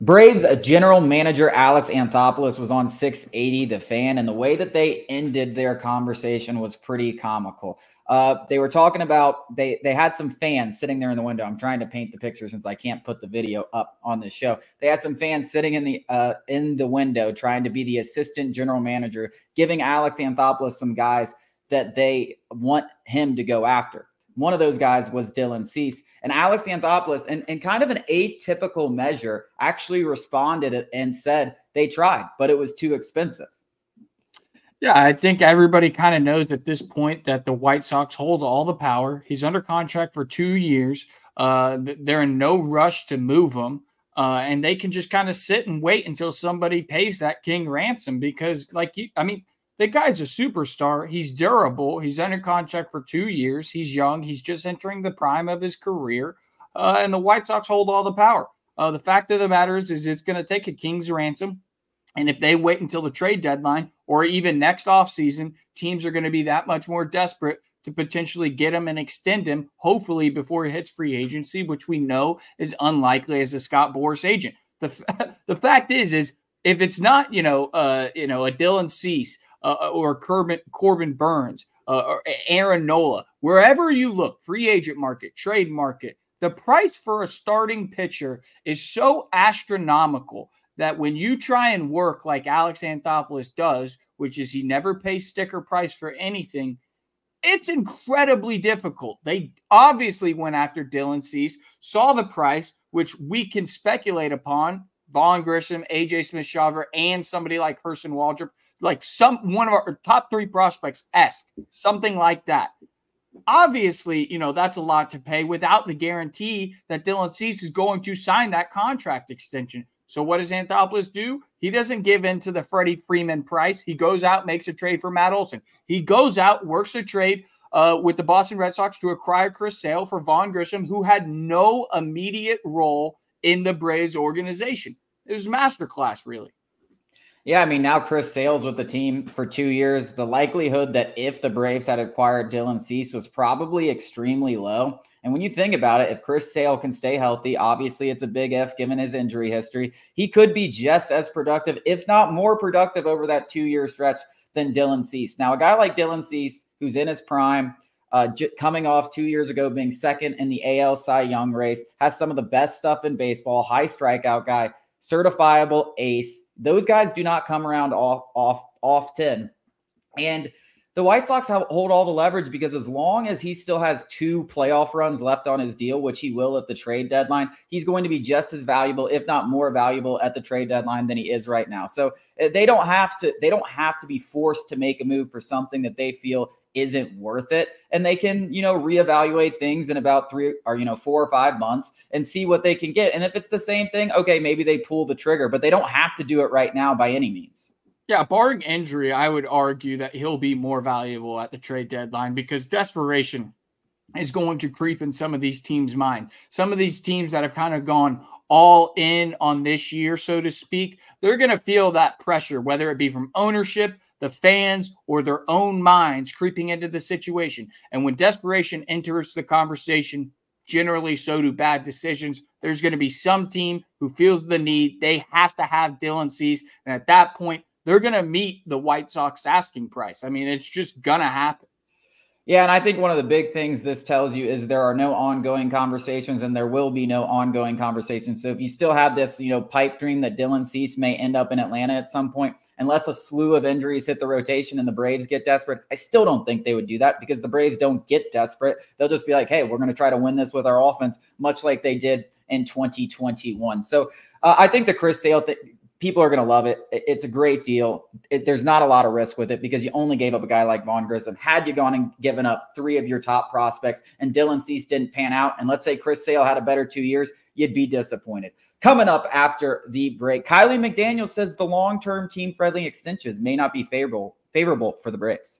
Braves general manager Alex Anthopoulos was on 680 The Fan, and the way that they ended their conversation was pretty comical. They were talking about they had some fans sitting there in the window. I'm trying to paint the picture since I can't put the video up on this show. They had some fans sitting in the window trying to be the assistant general manager, giving Alex Anthopoulos some guys that they want him to go after. One of those guys was Dylan Cease. And Alex Anthopoulos, in kind of an atypical measure, actually responded and said they tried, but it was too expensive. Yeah, I think everybody kind of knows at this point that the White Sox hold all the power. He's under contract for 2 years. They're in no rush to move him. And they can just kind of sit and wait until somebody pays that king ransom because, the guy's a superstar. He's durable. He's under contract for 2 years. He's young. He's just entering the prime of his career. And the White Sox hold all the power. The fact of the matter is it's going to take a king's ransom. And if they wait until the trade deadline or even next offseason, teams are going to be that much more desperate to potentially get him and extend him, hopefully before he hits free agency, which we know is unlikely as a Scott Boras agent. The fact is if it's not, a Dylan Cease, or Corbin Burns, or Aaron Nola, wherever you look, free agent market, trade market, the price for a starting pitcher is so astronomical that when you try and work like Alex Anthopoulos does, which is he never pays sticker price for anything, it's incredibly difficult. They obviously went after Dylan Cease, saw the price, which we can speculate upon, Vaughn Grissom, AJ Smith-Shawver, and somebody like Hurston Waldrop, like one of our top 3 prospects-esque, something like that. Obviously, that's a lot to pay without the guarantee that Dylan Cease is going to sign that contract extension. So what does Anthopoulos do? He doesn't give in to the Freddie Freeman price. He goes out, makes a trade for Matt Olson. He goes out, works a trade with the Boston Red Sox to acquire Chris Sale for Vaughn Grissom, who had no immediate role in the Braves organization. It was masterclass, really. Yeah, now Chris Sale's with the team for 2 years. The likelihood that if the Braves had acquired Dylan Cease was probably extremely low. And when you think about it, if Chris Sale can stay healthy, obviously it's a big if given his injury history, he could be just as productive, if not more productive over that 2-year stretch than Dylan Cease. Now, a guy like Dylan Cease, who's in his prime, coming off 2 years ago being second in the AL Cy Young race, has some of the best stuff in baseball, high strikeout guy, certifiable ace. Those guys do not come around often. And the White Sox hold all the leverage because as long as he still has 2 playoff runs left on his deal, which he will at the trade deadline, he's going to be just as valuable, if not more valuable at the trade deadline than he is right now. So they don't have to be forced to make a move for something that they feel isn't worth it. And they can, reevaluate things in about 4 or 5 months and see what they can get. And if it's the same thing, okay, maybe they pull the trigger, but they don't have to do it right now by any means. Yeah, barring injury, I would argue that he'll be more valuable at the trade deadline because desperation is going to creep in some of these teams' mind. Some of these teams that have kind of gone all in on this year, so to speak, they're going to feel that pressure, whether it be from ownership, the fans, or their own minds creeping into the situation. And when desperation enters the conversation, generally so do bad decisions. There's going to be some team who feels the need. They have to have Dylan Cease. And at that point, they're going to meet the White Sox asking price. It's just going to happen. Yeah, and I think one of the big things this tells you is there are no ongoing conversations and there will be no ongoing conversations. So if you still have this, pipe dream that Dylan Cease may end up in Atlanta at some point, unless a slew of injuries hit the rotation and the Braves get desperate, I still don't think they would do that because the Braves don't get desperate. They'll just be like, hey, we're going to try to win this with our offense, much like they did in 2021. So I think the Chris Sale thing, people are going to love it. It's a great deal. There's not a lot of risk with it because you only gave up a guy like Vaughn Grissom. Had you gone and given up 3 of your top prospects and Dylan Cease didn't pan out, and let's say Chris Sale had a better 2 years, you'd be disappointed. Coming up after the break, Kiley McDaniel says the long-term team-friendly extensions may not be favorable for the Braves.